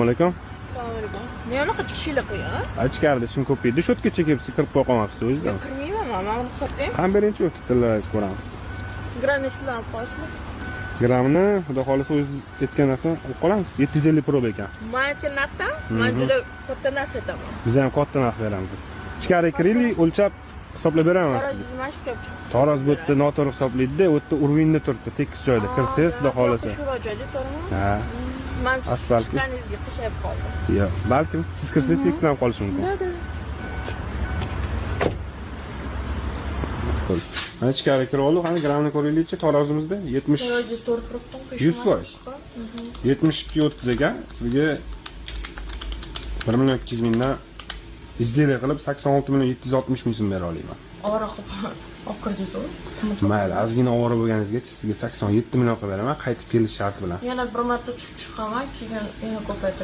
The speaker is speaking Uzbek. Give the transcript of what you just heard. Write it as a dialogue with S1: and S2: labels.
S1: Alaykum.
S2: Assalomu alaykum. Men anaqa chiqishinglar qo'ying.
S1: Ichkarida ishim ko'p edi. Shotgacha kelibsiz, kirib qo'ya qolmabsiz o'zidan.
S2: Yo'q, kirmayman, men ruxsat bering.
S1: Ham birinchi o'tib tillarni ko'ramiz.
S2: Granech bilan olib qolasizmi?
S1: Grammni xudo xolisa o'z aytgan narxdan olib qolamiz. 750 prob ekan.
S2: Men aytgan narxdan men juda katta narx aytaman.
S1: Biz ham katta narx beramiz. Ichkariga kiraylik, o'lchab hisoblab beraman.
S2: Tarozingiz mana shu kelib chiqdi.
S1: Taroz bu yerda noto'g'ri hisoblaydi-da, u yerda urvinda turibdi, tekis joyda. Kirsangiz xudo xolisa.
S2: Shu joyda to'g'rimi?
S1: Ha.
S2: Men
S1: Asfalt.
S2: chiqqaningizga qishayib qoldim.
S1: Yo'q, balkim siz kirsangiz tekislanib qolishi mumkin. Qo'l. Mana ichkariga kirib oldik, qani grammni ko'raylikchi, tarozimizda 70
S2: Tarozingiz to'g'ri turibdi.
S1: 100%. 72-30 ekan. Sizga 1.200 mingdan izdilik qilib 86.760 ming so'm bera olaman.
S2: Ovora qilib olib kirdingiz-ku.
S1: Mayli, ozgina ovora bo'lganingizgacha sizga 87 million qilib beraman, qaytib kelish sharti bilan.
S2: Yana bir marta tushib chiqaman, keyin yana ko'paytirib